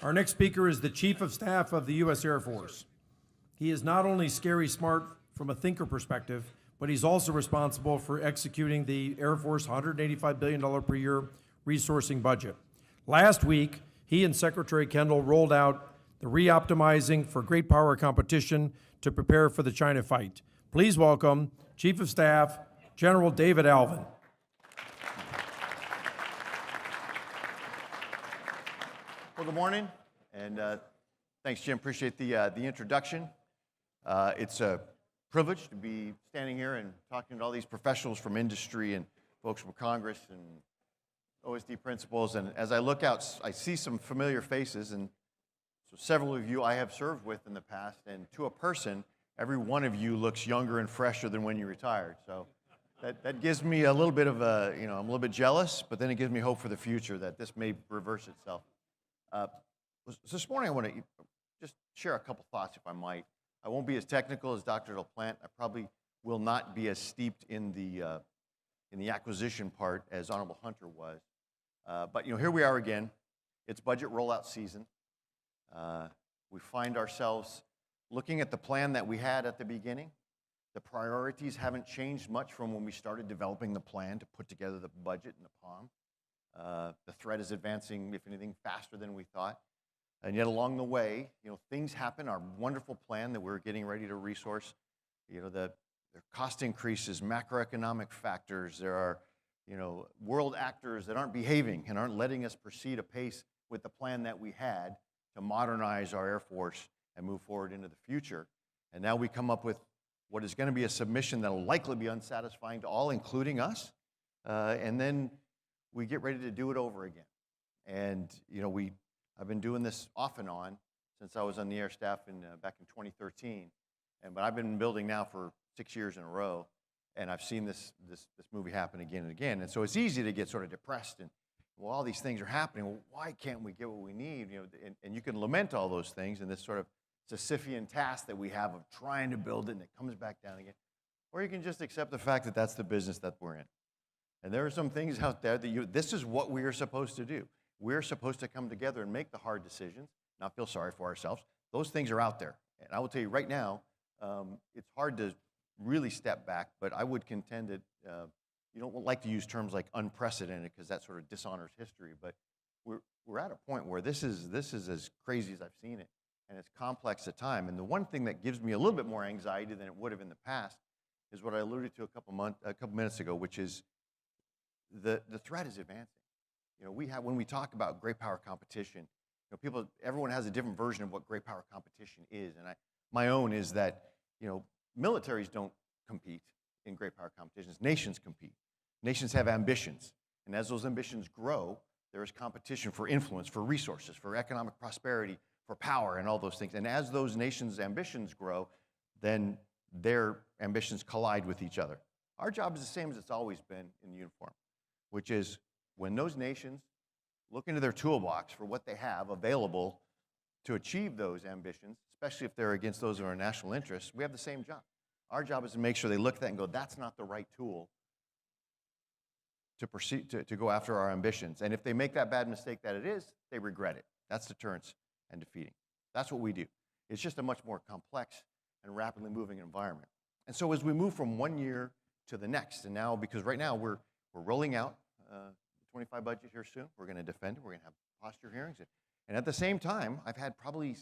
Our next speaker is the Chief of Staff of the U.S. Air Force. He is not only scary smart from a thinker perspective, but he's also responsible for executing the Air Force $185 billion per year resourcing budget. Last week, he and Secretary Kendall rolled out the Reoptimizing for Great Power competition to prepare for the China fight. Please welcome Chief of Staff, General David Allvin. Well, good morning, and thanks, Jim. Appreciate the introduction. It's a privilege to be standing here and talking to all these professionals from industry and folks from Congress and OSD principals. And as I look out, I see some familiar faces, and so several of you I have served with in the past. And to a person, every one of you looks younger and fresher than when you retired. So that gives me a little bit of a, I'm a little bit jealous, but then it gives me hope for the future that this may reverse itself. So this morning I want to just share a couple thoughts, if I might. I won't be as technical as Dr. LaPlante. I probably will not be as steeped in the acquisition part as Honorable Hunter was. But here we are again. It's budget rollout season. We find ourselves looking at the plan that we had at the beginning. The priorities haven't changed much from when we started developing the plan to put together the budget and the POM. The threat is advancing, if anything, faster than we thought. And yet along the way, things happen. Our wonderful plan that we're getting ready to resource, the cost increases, macroeconomic factors. There are, world actors that aren't behaving and aren't letting us proceed apace with the plan that we had to modernize our Air Force and move forward into the future. And now we come up with what is going to be a submission that will likely be unsatisfying to all, including us. And then we get ready to do it over again. And, I've been doing this off and on since I was on the air staff back in 2013. But I've been building now for 6 years in a row, and I've seen this movie happen again and again. And so it's easy to get sort of depressed and, well, all these things are happening. Well, why can't we get what we need? And you can lament all those things and this sort of Sisyphean task that we have of trying to build it and it comes back down again. Or you can just accept the fact that that's the business that we're in. And there are some things out there that this is what we are supposed to do. We're supposed to come together and make the hard decisions, not feel sorry for ourselves. Those things are out there. And I will tell you right now, it's hard to really step back, but I would contend that you don't like to use terms like unprecedented because that sort of dishonors history. But we're at a point where this is as crazy as I've seen it, and it's complex at time. And the one thing that gives me a little bit more anxiety than it would have in the past is what I alluded to a couple minutes ago, which is the threat is advancing. When we talk about great power competition, everyone has a different version of what great power competition is, and my own is that militaries don't compete in great power competitions. Nations compete. Nations have ambitions, and as those ambitions grow, there is competition for influence, for resources, for economic prosperity, for power, and all those things. And as those nations' ambitions grow, then their ambitions collide with each other. Our job is the same as it's always been in the uniform, which is when those nations look into their toolbox for what they have available to achieve those ambitions, especially if they're against those of our national interests, we have the same job. Our job is to make sure they look at that and go, that's not the right tool to proceed to go after our ambitions. And if they make that bad mistake that it is, they regret it. That's deterrence and defeating. That's what we do. It's just a much more complex and rapidly moving environment. And so as we move from one year to the next, and now, because right now we're rolling out the 25 budget here soon. We're going to defend it. We're going to have posture hearings. And at the same time, I've had probably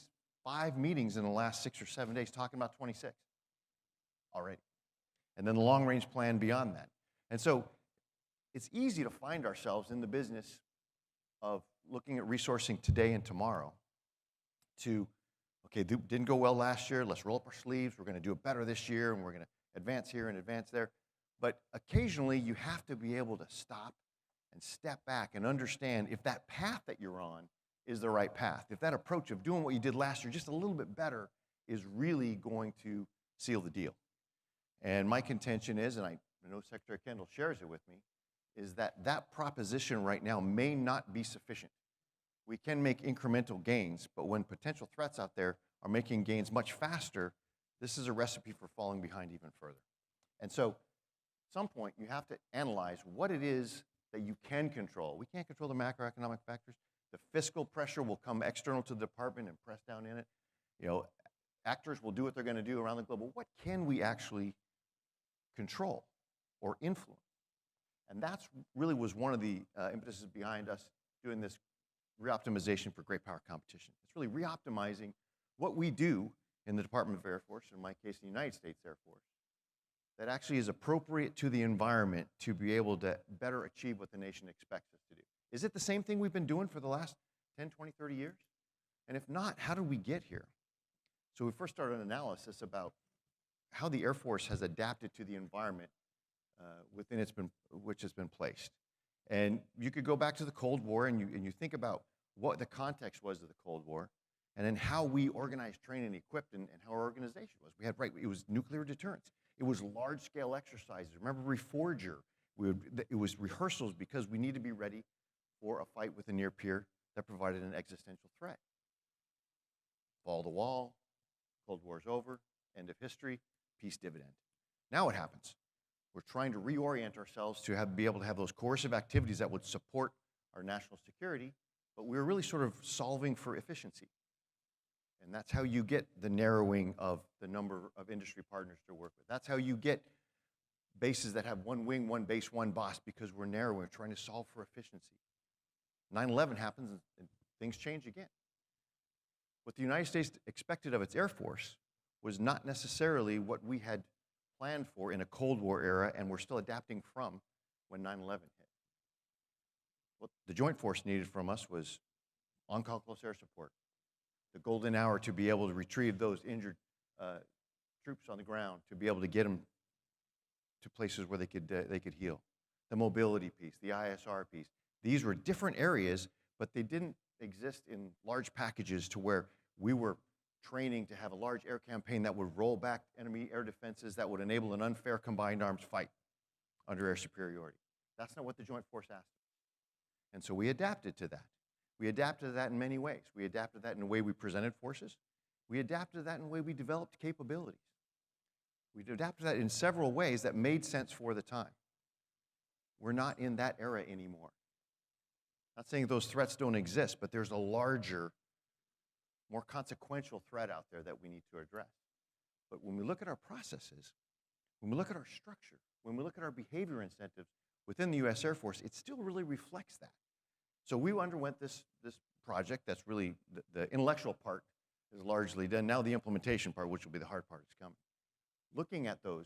5 meetings in the last 6 or 7 days talking about 26 already. And then the long-range plan beyond that. And so it's easy to find ourselves in the business of looking at resourcing today and tomorrow to, okay, didn't go well last year. Let's roll up our sleeves. We're going to do it better this year, and we're going to advance here and advance there. But occasionally, you have to be able to stop and step back and understand if that path that you're on is the right path. If that approach of doing what you did last year just a little bit better is really going to seal the deal. And my contention is, and I know Secretary Kendall shares it with me, is that that proposition right now may not be sufficient. We can make incremental gains, but when potential threats out there are making gains much faster, this is a recipe for falling behind even further. And so at some point, you have to analyze what it is that you can control. We can't control the macroeconomic factors. The fiscal pressure will come external to the department and press down in it. You know, actors will do what they're going to do around the globe. Well, what can we actually control or influence? And that's really was one of the impetuses behind us doing this reoptimization for great power competition. It's really reoptimizing what we do in the Department of Air Force, in my case, the United States Air Force, that actually is appropriate to the environment to be able to better achieve what the nation expects us to do. Is it the same thing we've been doing for the last 10, 20, 30 years? And if not, how did we get here? So we first started an analysis about how the Air Force has adapted to the environment within which it's been placed. And you could go back to the Cold War and you think about what the context was of the Cold War, and then how we organized, trained, and equipped, and how our organization was. It was nuclear deterrence. It was large-scale exercises. Remember Reforger? It was rehearsals because we need to be ready for a fight with a near peer that provided an existential threat. Fall of the wall, Cold War's over, end of history, peace dividend. Now what happens? We're trying to reorient ourselves to be able to have those coercive activities that would support our national security, but we're really sort of solving for efficiency. And that's how you get the narrowing of the number of industry partners to work with. That's how you get bases that have one wing, one base, one boss, because we're narrowing, we're trying to solve for efficiency. 9/11 happens and things change again. What the United States expected of its Air Force was not necessarily what we had planned for in a Cold War era, and we're still adapting from when 9/11 hit. What the Joint Force needed from us was on-call close air support, the golden hour to be able to retrieve those injured troops on the ground, to be able to get them to places where they could heal, the mobility piece, the ISR piece. These were different areas, but they didn't exist in large packages to where we were training to have a large air campaign that would roll back enemy air defenses that would enable an unfair combined arms fight under air superiority. That's not what the Joint Force asked. And so we adapted to that. We adapted to that in many ways. We adapted that in the way we presented forces. We adapted that in the way we developed capabilities. We adapted that in several ways that made sense for the time. We're not in that era anymore. Not saying those threats don't exist, but there's a larger, more consequential threat out there that we need to address. But when we look at our processes, when we look at our structure, when we look at our behavior incentives within the U.S. Air Force, it still really reflects that. So we underwent this project. That's really the intellectual part is largely done. Now the implementation part, which will be the hard part, is coming. Looking at those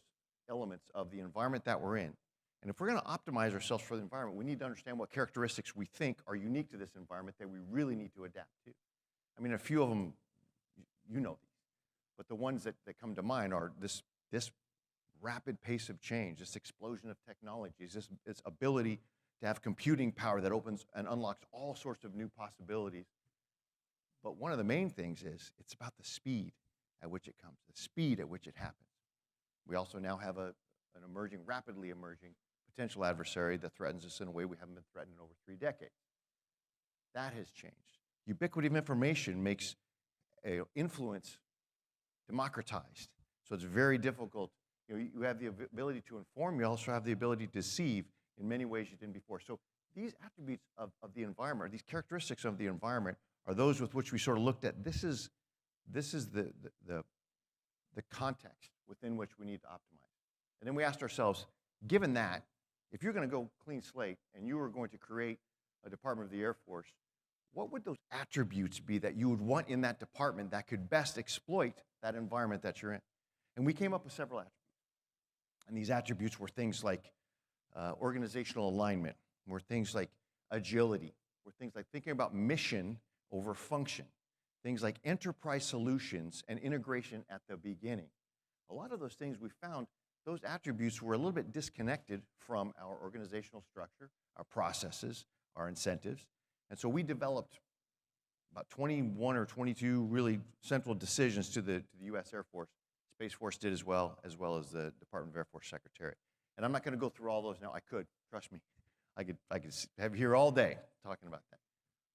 elements of the environment that we're in, and if we're going to optimize ourselves for the environment, we need to understand what characteristics we think are unique to this environment that we really need to adapt to. I mean, a few of them, you know these, but the ones that come to mind are this rapid pace of change, this explosion of technologies, this ability to have computing power that opens and unlocks all sorts of new possibilities. But one of the main things is it's about the speed at which it comes, the speed at which it happens. We also now have an rapidly emerging potential adversary that threatens us in a way we haven't been threatened in over 3 decades. That has changed. Ubiquity of information makes influence democratized. So it's very difficult. You have the ability to inform, you also have the ability to deceive in many ways you didn't before. So these attributes of the environment, or these characteristics of the environment, are those with which we sort of looked at. This is the context within which we need to optimize. And then we asked ourselves, given that, if you're going to go clean slate and you were going to create a department of the Air Force, what would those attributes be that you would want in that department that could best exploit that environment that you're in? And we came up with several attributes. And these attributes were things like organizational alignment, were things like agility, were things like thinking about mission over function, things like enterprise solutions and integration at the beginning. A lot of those things we found, those attributes were a little bit disconnected from our organizational structure, our processes, our incentives. And so we developed about 21 or 22 really central decisions to the U.S. Air Force. Space Force did as well as the Department of Air Force Secretariat. And I'm not going to go through all those now. I could, trust me. I could have you here all day talking about that.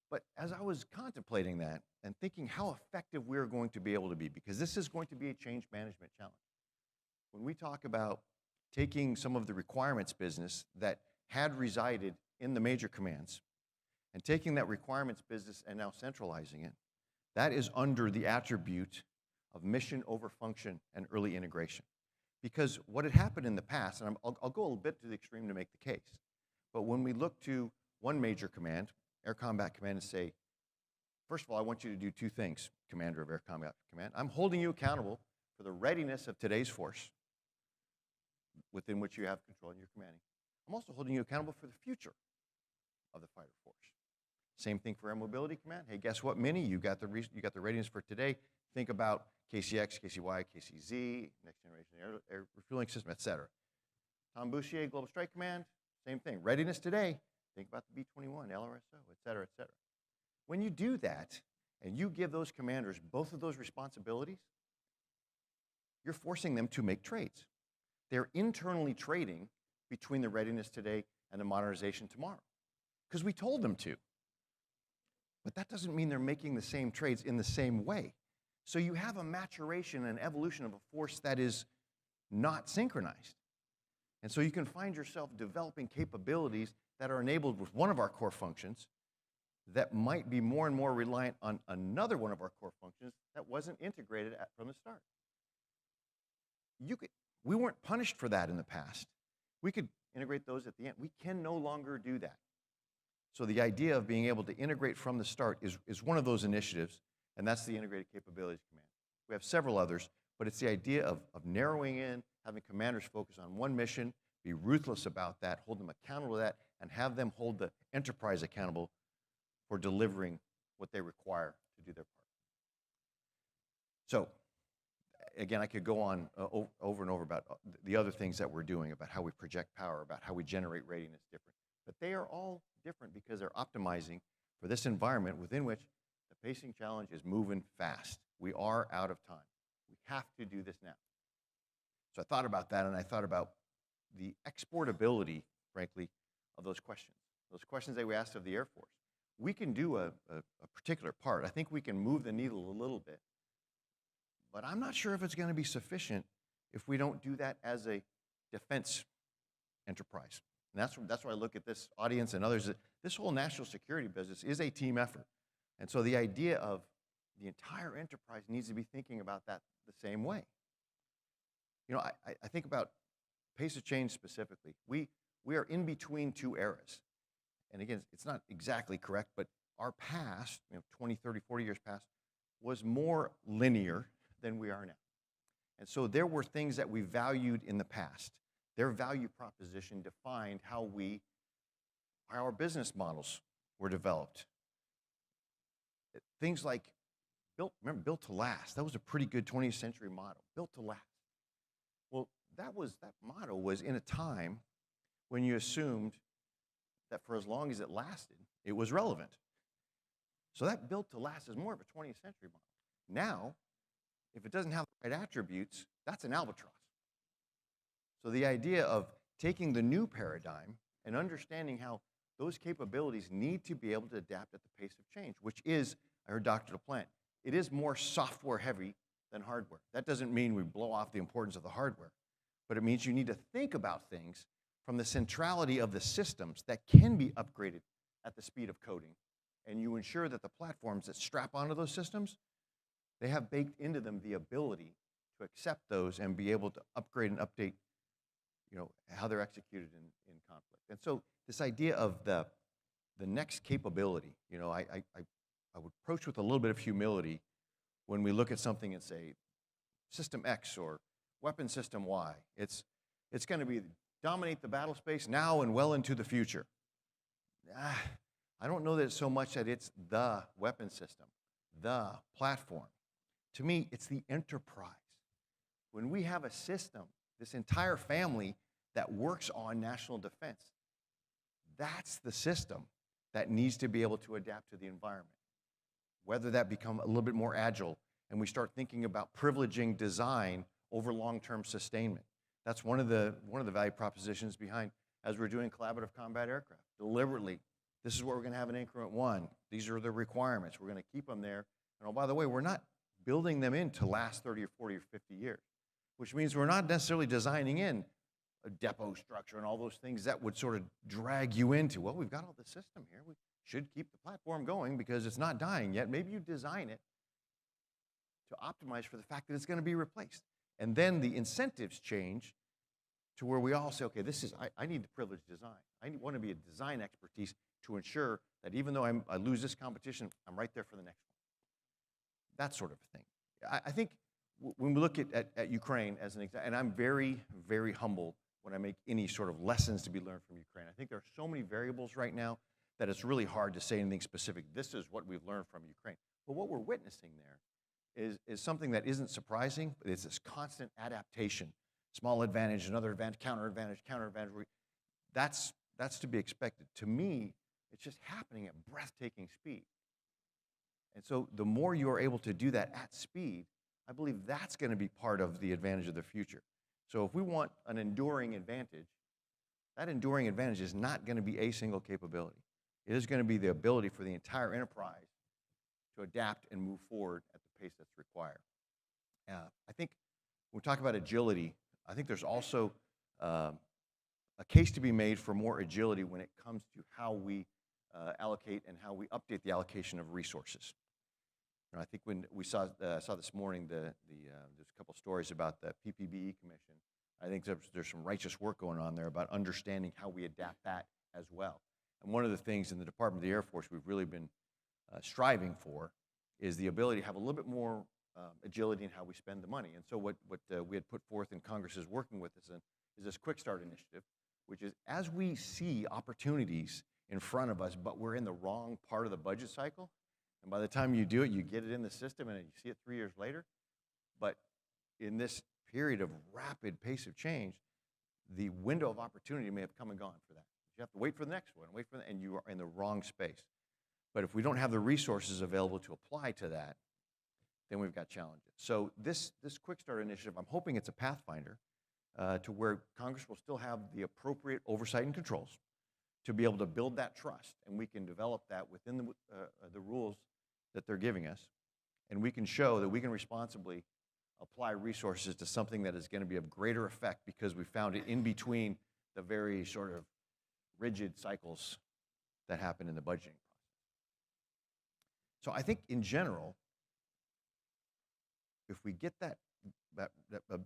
But as I was contemplating that and thinking how effective we're going to be able to be, because this is going to be a change management challenge. When we talk about taking some of the requirements business that had resided in the major commands and taking that requirements business and now centralizing it, that is under the attribute of mission over function and early integration. Because what had happened in the past, and I'll go a little bit to the extreme to make the case, but when we look to one major command, Air Combat Command, and say, first of all, I want you to do two things, Commander of Air Combat Command. I'm holding you accountable for the readiness of today's force within which you have control and you're commanding. I'm also holding you accountable for the future of the fighter force. Same thing for Air Mobility Command. Hey, guess what, Mini? You got the readiness for today. Think about KCX, KCY, KCZ, next generation air refueling system, et cetera. Tom Bouchier, Global Strike Command, same thing. Readiness today. Think about the B-21, LRSO, et cetera, et cetera. When you do that, and you give those commanders both of those responsibilities, you're forcing them to make trades. They're internally trading between the readiness today and the modernization tomorrow, because we told them to. But that doesn't mean they're making the same trades in the same way. So you have a maturation and evolution of a force that is not synchronized. And so you can find yourself developing capabilities that are enabled with one of our core functions that might be more and more reliant on another one of our core functions that wasn't integrated from the start. We weren't punished for that in the past. We could integrate those at the end. We can no longer do that. So the idea of being able to integrate from the start is one of those initiatives, and that's the Integrated Capabilities Command. We have several others, but it's the idea of narrowing in, having commanders focus on one mission, be ruthless about that, hold them accountable to that, and have them hold the enterprise accountable for delivering what they require to do their part. So, again, I could go on over and over about the other things that we're doing, about how we project power, about how we generate readiness different. But they are all different because they're optimizing for this environment within which the pacing challenge is moving fast. We are out of time. We have to do this now. So I thought about that, and I thought about the exportability, frankly, of those questions that we asked of the Air Force. We can do a particular part. I think we can move the needle a little bit. But I'm not sure if it's going to be sufficient if we don't do that as a defense enterprise. And that's why I look at this audience and others. This whole national security business is a team effort. And so the idea of the entire enterprise needs to be thinking about that the same way. You know, I think about pace of change specifically. We are in between two eras. And again, it's not exactly correct, but our past, 20, 30, 40 years past, was more linear than we are now. And so there were things that we valued in the past. Their value proposition defined how our business models were developed. Things like, built to last. That was a pretty good 20th century motto, built to last. Well, that motto was in a time when you assumed that for as long as it lasted, it was relevant. So that built to last is more of a 20th century model. Now, if it doesn't have the right attributes, that's an albatross. So the idea of taking the new paradigm and understanding how those capabilities need to be able to adapt at the pace of change, which is, I heard Dr. LaPlante, it is more software heavy than hardware. That doesn't mean we blow off the importance of the hardware, but it means you need to think about things from the centrality of the systems that can be upgraded at the speed of coding, and you ensure that the platforms that strap onto those systems, they have baked into them the ability to accept those and be able to upgrade and update, how they're executed in conflict. And so this idea of the next capability, I would approach with a little bit of humility when we look at something and say, System X or Weapon System Y. It's going to be dominate the battle space now and well into the future. I don't know that it's so much that it's the weapon system, the platform. To me, it's the enterprise. When we have a system, this entire family that works on national defense, that's the system that needs to be able to adapt to the environment. Whether that become a little bit more agile and we start thinking about privileging design over long-term sustainment. That's one of the value propositions behind, as we're doing collaborative combat aircraft. Deliberately, this is what we're going to have in increment 1. These are the requirements. We're going to keep them there. And oh, by the way, we're not building them in to last 30 or 40 or 50 years, which means we're not necessarily designing in a depot structure and all those things that would sort of drag you into, well, we've got all the system here. should keep the platform going because it's not dying yet. Maybe you design it to optimize for the fact that it's going to be replaced. And then the incentives change to where we all say, okay, I need the privileged design. I want to be a design expertise to ensure that even though I lose this competition, I'm right there for the next one. That sort of a thing. I think when we look at Ukraine as an example, and I'm very, very humble when I make any sort of lessons to be learned from Ukraine. I think there are so many variables right now that it's really hard to say anything specific. This is what we've learned from Ukraine. But what we're witnessing there is something that isn't surprising, but it's this constant adaptation. Small advantage, another advantage, counter advantage, counter advantage. That's to be expected. To me, it's just happening at breathtaking speed. And so the more you are able to do that at speed, I believe that's going to be part of the advantage of the future. So if we want an enduring advantage, that enduring advantage is not going to be a single capability. It is going to be the ability for the entire enterprise to adapt and move forward at the pace that's required. I think when we talk about agility, I think there's also a case to be made for more agility when it comes to how we allocate and how we update the allocation of resources. I think when we saw this morning, there's a couple stories about the PPBE Commission. I think there's some righteous work going on there about understanding how we adapt that as well. And one of the things in the Department of the Air Force we've really been striving for is the ability to have a little bit more agility in how we spend the money. And so what we had put forth and Congress is working with is this Quick Start initiative, which is as we see opportunities in front of us, but we're in the wrong part of the budget cycle, and by the time you do it, you get it in the system and you see it 3 years later. But in this period of rapid pace of change, the window of opportunity may have come and gone for that. You have to wait for the next one, and you are in the wrong space. But if we don't have the resources available to apply to that, then we've got challenges. So this Quick Start initiative, I'm hoping it's a pathfinder to where Congress will still have the appropriate oversight and controls to be able to build that trust, and we can develop that within the rules that they're giving us, and we can show that we can responsibly apply resources to something that is going to be of greater effect because we found it in between the very sort of rigid cycles that happen in the budgeting process. So I think in general, if we get that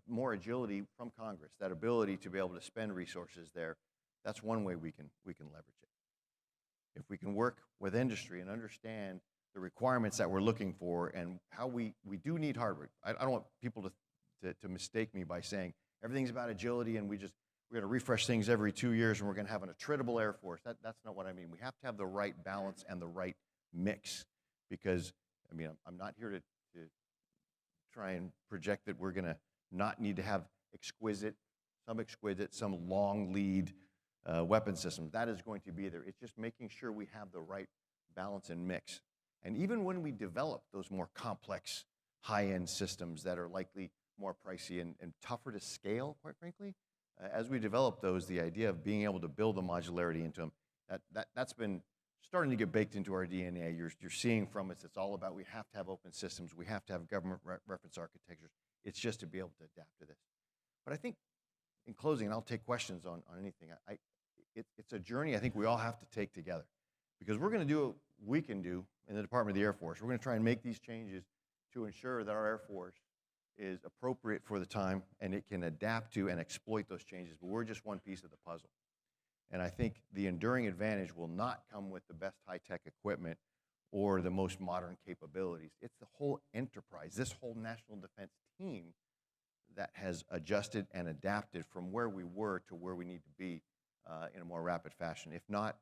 more agility from Congress, that ability to be able to spend resources there, that's one way we can leverage it. If we can work with industry and understand the requirements that we're looking for and how we do need hardware. I don't want people to mistake me by saying everything's about agility and we're going to refresh things every 2 years and we're going to have an attritable Air Force. That's not what I mean. We have to have the right balance and the right mix because, I mean, I'm not here to try and project that we're going to not need to have some long lead weapon systems. That is going to be there. It's just making sure we have the right balance and mix. And even when we develop those more complex, high-end systems that are likely more pricey and tougher to scale, quite frankly, as we develop those, the idea of being able to build a modularity into them, that's been starting to get baked into our DNA. You're seeing from us, it's all about we have to have open systems, we have to have government reference architectures. It's just to be able to adapt to this. But I think, in closing, and I'll take questions on anything, it's a journey I think we all have to take together. Because we're going to do what we can do in the Department of the Air Force. We're going to try and make these changes to ensure that our Air Force is appropriate for the time and it can adapt to and exploit those changes. But we're just one piece of the puzzle. And I think the enduring advantage will not come with the best high-tech equipment or the most modern capabilities. It's the whole enterprise, this whole national defense team that has adjusted and adapted from where we were to where we need to be in a more rapid fashion. If not,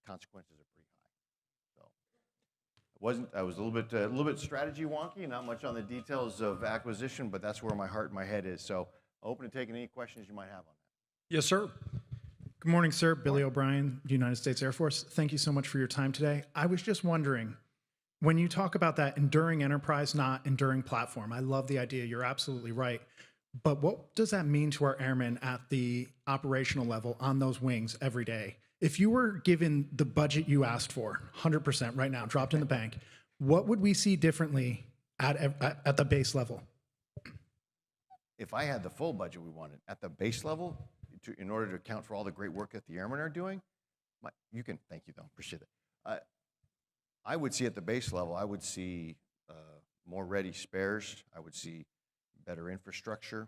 consequences are pretty high. So I was a little bit strategy wonky, not much on the details of acquisition, but that's where my heart and my head is. So open to taking any questions you might have on that. Yes, sir. Good morning, sir. Billy O'Brien, United States Air Force. Thank you so much for your time today. I was just wondering, when you talk about that enduring enterprise, not enduring platform, I love the idea. You're absolutely right. But what does that mean to our airmen at the operational level on those wings every day? If you were given the budget you asked for, 100% right now, dropped in the bank, what would we see differently at the base level? If I had the full budget we wanted at the base level, in order to account for all the great work that the airmen are doing, thank you though, appreciate it. I would see at the base level, I would see more ready spares. I would see better infrastructure.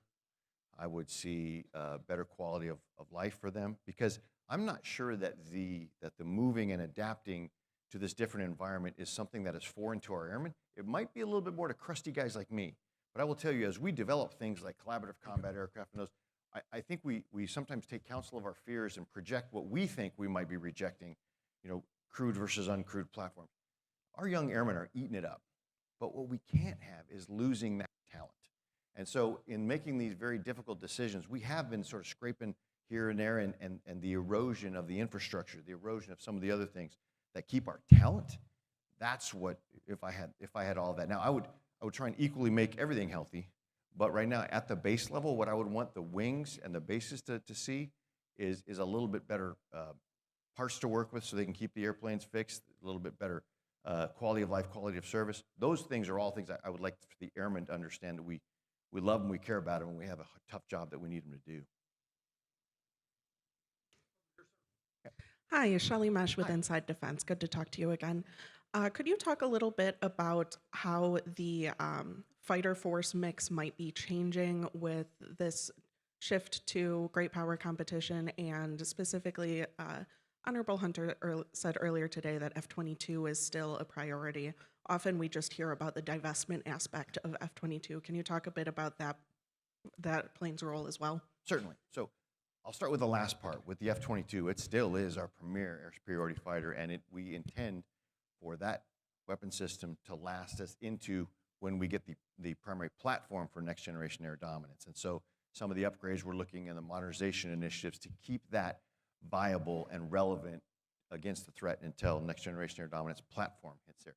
I would see better quality of life for them, because I'm not sure that the moving and adapting to this different environment is something that is foreign to our airmen. It might be a little bit more to crusty guys like me, but I will tell you, as we develop things like collaborative combat aircraft and those, I think we sometimes take counsel of our fears and project what we think we might be rejecting, crewed versus uncrewed platforms. Our young airmen are eating it up, but what we can't have is losing that talent. And so in making these very difficult decisions, we have been sort of scraping here and there, and the erosion of the infrastructure, the erosion of some of the other things that keep our talent. That's what, if I had all of that. Now I would try and equally make everything healthy, but right now at the base level, what I would want the wings and the bases to see is a little bit better parts to work with, so they can keep the airplanes fixed, a little bit better quality of life, quality of service. Those things are all things I would like for the airmen to understand, that we love them, we care about them, and we have a tough job that we need them to do. Hi, Shelly Mesh with Inside Defense. Good to talk to you again. Could you talk a little bit about how the fighter force mix might be changing with this shift to great power competition, and specifically, Honorable Hunter said earlier today that F-22 is still a priority. Often we just hear about the divestment aspect of F-22. Can you talk a bit about that plane's role as well? Certainly. So I'll start with the last part. With the F-22, it still is our premier air superiority fighter, and we intend for that weapon system to last us into when we get the primary platform for next generation air dominance. And so some of the upgrades we're looking in the modernization initiatives to keep that viable and relevant against the threat until next generation air dominance platform hits there.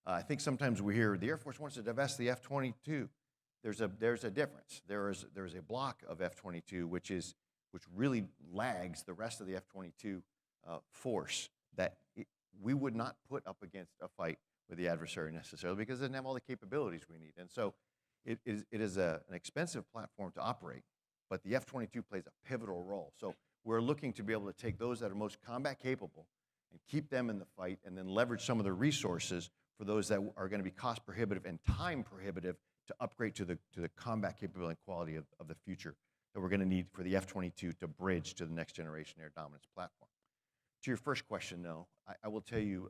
I think sometimes we hear the Air Force wants to divest the F-22. There's a difference. There is a block of F-22 which really lags the rest of the F-22 force that we would not put up against a fight with the adversary necessarily, because it doesn't have all the capabilities we need. And so it is an expensive platform to operate, but the F-22 plays a pivotal role. So we're looking to be able to take those that are most combat capable and keep them in the fight, and then leverage some of the resources for those that are going to be cost prohibitive and time prohibitive to upgrade to the combat capability and quality of the future that we're going to need for the F-22 to bridge to the next generation air dominance platform. To your first question, though, I will tell you,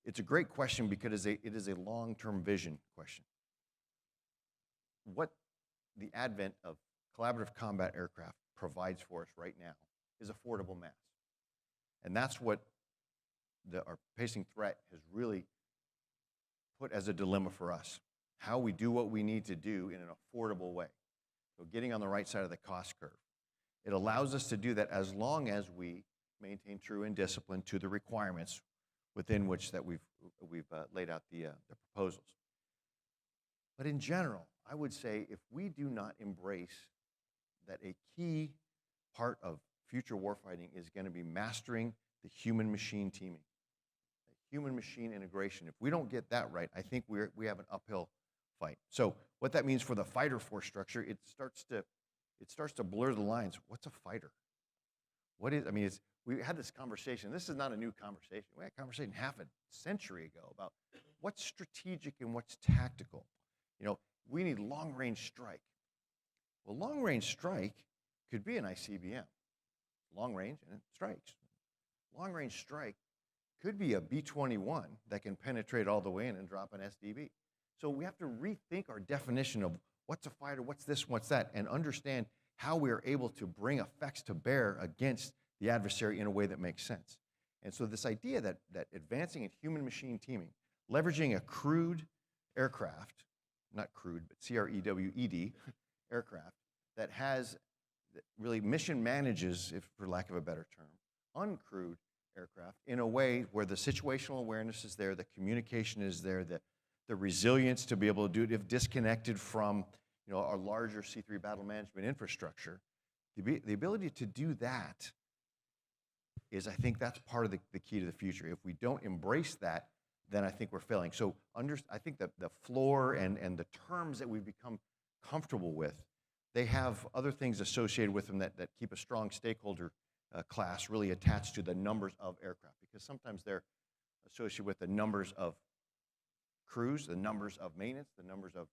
it's a great question because it is a long-term vision question. What the advent of collaborative combat aircraft provides for us right now is affordable mass. And that's what our pacing threat has really put as a dilemma for us. How we do what we need to do in an affordable way. So getting on the right side of the cost curve. It allows us to do that as long as we maintain true and discipline to the requirements within which that we've laid out the proposals. But in general, I would say if we do not embrace that a key part of future warfighting is going to be mastering the human-machine teaming, the human-machine integration. If we don't get that right, I think we have an uphill fight. So what that means for the fighter force structure, it starts to blur the lines. What's a fighter? We had this conversation. This is not a new conversation. We had a conversation half a century ago about what's strategic and what's tactical. We need long-range strike. Well, long-range strike could be an ICBM. Long range and it strikes. Long-range strike could be a B-21 that can penetrate all the way in and drop an SDB. So we have to rethink our definition of what's a fighter, what's this, what's that, and understand how we are able to bring effects to bear against the adversary in a way that makes sense. And so this idea that advancing in human-machine teaming, leveraging a crewed aircraft, not crude, but CREWED aircraft, that really mission manages, if for lack of a better term, uncrewed aircraft in a way where the situational awareness is there, the communication is there, the resilience to be able to do it if disconnected from our larger C3 battle management infrastructure. The ability to do that is, I think that's part of the key to the future. If we don't embrace that, then I think we're failing. So I think that the floor and the terms that we've become comfortable with, they have other things associated with them that keep a strong stakeholder class really attached to the numbers of aircraft, because sometimes they're associated with the numbers of crews, the numbers of maintenance, the numbers of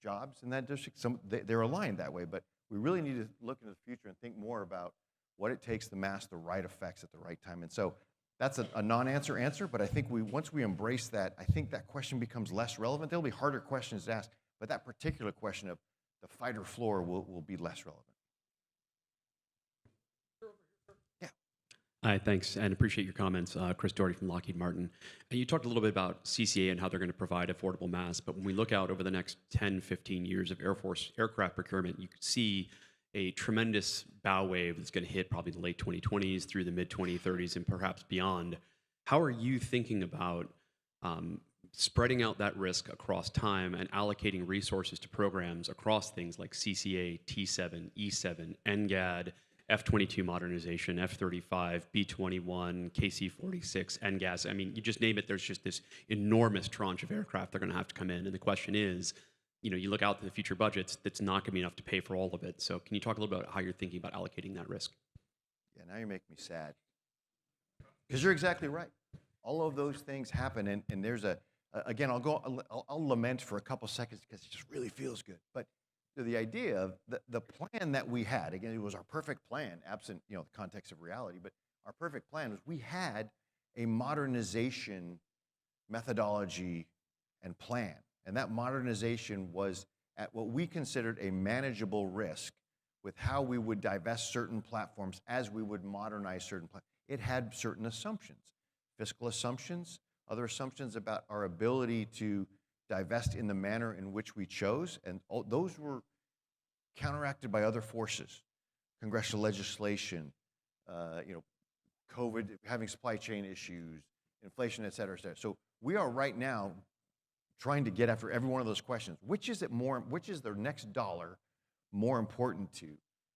jobs in that district. They're aligned that way, but we really need to look into the future and think more about what it takes to mask the right effects at the right time. And so that's a non-answer answer, but I think once we embrace that, I think that question becomes less relevant. There'll be harder questions to ask, but that particular question of the fighter floor will be less relevant. Hi, thanks, and appreciate your comments. Chris Doherty from Lockheed Martin. And you talked a little bit about CCA and how they're going to provide affordable mass, but when we look out over the next 10, 15 years of Air Force aircraft procurement, you could see a tremendous bow wave that's going to hit probably the late 2020s through the mid-2030s and perhaps beyond. How are you thinking about spreading out that risk across time and allocating resources to programs across things like CCA, T7, E7, NGAD, F-22 modernization, F-35, B-21, KC-46, NGAS. I mean, you just name it, there's just this enormous tranche of aircraft that are going to have to come in. And the question is, you know, you look out to the future budgets, that's not going to be enough to pay for all of it. So can you talk a little bit about how you're thinking about allocating that risk? Yeah, now you're making me sad. Because you're exactly right. All of those things happen, and there's again, I'll lament for a couple seconds because it just really feels good. But the idea of the plan that we had, again, it was our perfect plan, absent, you know, the context of reality, but our perfect plan was we had a modernization methodology and plan. And that modernization was at what we considered a manageable risk with how we would divest certain platforms as we would modernize certain platforms. It had certain assumptions, fiscal assumptions, other assumptions about our ability to divest in the manner in which we chose, and those were counteracted by other forces, congressional legislation, you know, COVID, having supply chain issues, inflation, et cetera, et cetera. So we are right now trying to get after every one of those questions. Which is their next dollar more important to?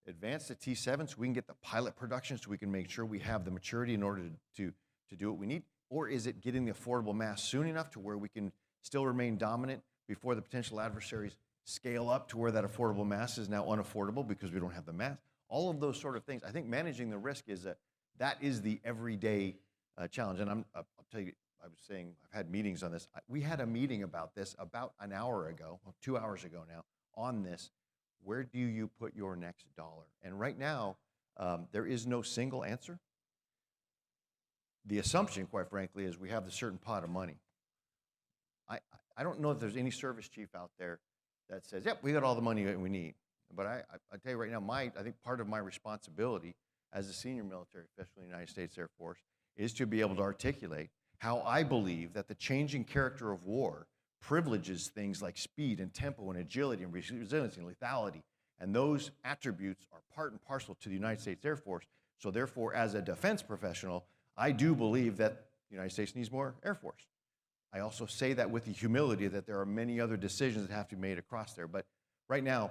Advance the T7 so we can get the pilot production so we can make sure we have the maturity in order to do what we need? Or is it getting the affordable mass soon enough to where we can still remain dominant before the potential adversaries scale up to where that affordable mass is now unaffordable because we don't have the mass? All of those sort of things. I think managing the risk is that is the everyday challenge. And I'll tell you, I was saying I've had meetings on this. We had a meeting about this about an hour ago, well, 2 hours ago now, on this. Where do you put your next dollar? And right now, there is no single answer. The assumption, quite frankly, is we have a certain pot of money. I don't know if there's any service chief out there that says, yep, we got all the money that we need. But I tell you right now, I think part of my responsibility as a senior military official in the United States Air Force is to be able to articulate how I believe that the changing character of war privileges things like speed and tempo and agility and resiliency and lethality. And those attributes are part and parcel to the United States Air Force. So therefore, as a defense professional, I do believe that the United States needs more Air Force. I also say that with the humility that there are many other decisions that have to be made across there. But right now,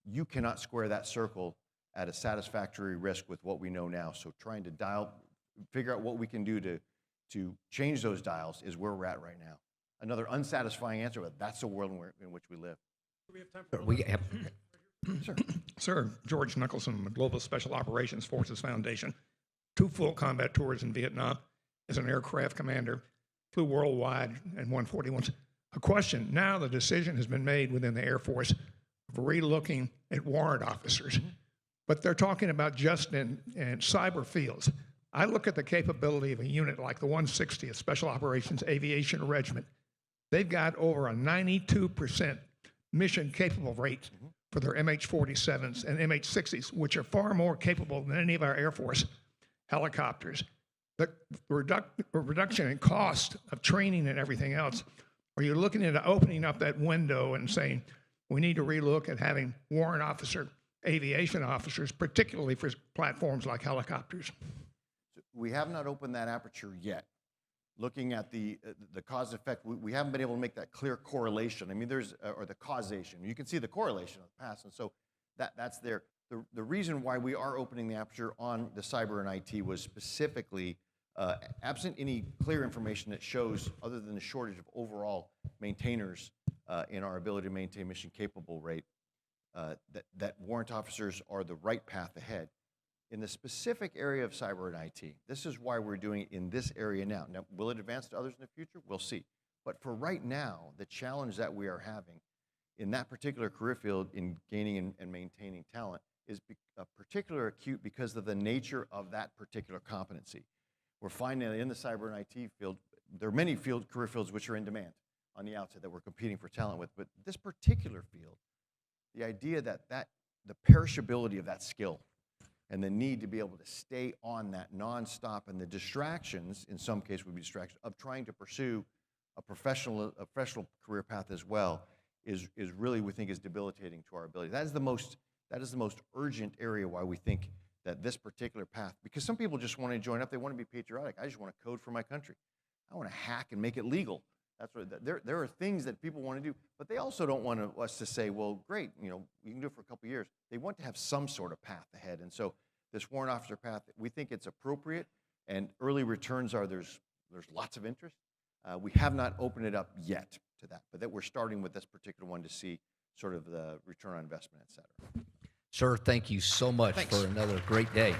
you cannot square that circle at a satisfactory risk with what we know now. So trying to figure out what we can do to change those dials is where we're at right now. Another unsatisfying answer, but that's the world in which we live. We have time for Sure. Sir, George Nicholson, the Global Special Operations Forces Foundation. 2 full combat tours in Vietnam as an aircraft commander, flew worldwide and won 41. A question, now the decision has been made within the Air Force of relooking at warrant officers, but they're talking about just in cyber fields. I look at the capability of a unit like the 160th Special Operations Aviation Regiment. They've got over a 92% mission capable rate for their MH-47s and MH-60s, which are far more capable than any of our Air Force helicopters. The reduction in cost of training and everything else, are you looking at opening up that window and saying, we need to relook at having warrant officer, aviation officers, particularly for platforms like helicopters? We have not opened that aperture yet. Looking at the cause effect, we haven't been able to make that clear correlation. I mean, or the causation. You can see the correlation of the past, and so that's there. The reason why we are opening the aperture on the cyber and IT was specifically absent any clear information that shows, other than the shortage of overall maintainers in our ability to maintain mission capable rate, that warrant officers are the right path ahead. In the specific area of cyber and IT, this is why we're doing it in this area now. Now, will it advance to others in the future? We'll see. But for right now, the challenge that we are having in that particular career field in gaining and maintaining talent is particularly acute because of the nature of that particular competency. We're finding that in the cyber and IT field, there are many career fields which are in demand on the outset that we're competing for talent with, but this particular field, the idea that the perishability of that skill and the need to be able to stay on that nonstop, and the distractions, in some cases would be distractions, of trying to pursue a professional career path as well, is really, we think, is debilitating to our ability. That is the most urgent area why we think that this particular path, because some people just want to join up, they want to be patriotic. I just want to code for my country. I want to hack and make it legal. That's what, there are things that people want to do, but they also don't want us to say, well, great, you can do it for a couple of years. They want to have some sort of path ahead. And so this warrant officer path, we think it's appropriate, and early returns are there's lots of interest. We have not opened it up yet to that, but that we're starting with this particular one to see sort of the return on investment, et cetera. Sir, thank you so much Thanks. for another great day.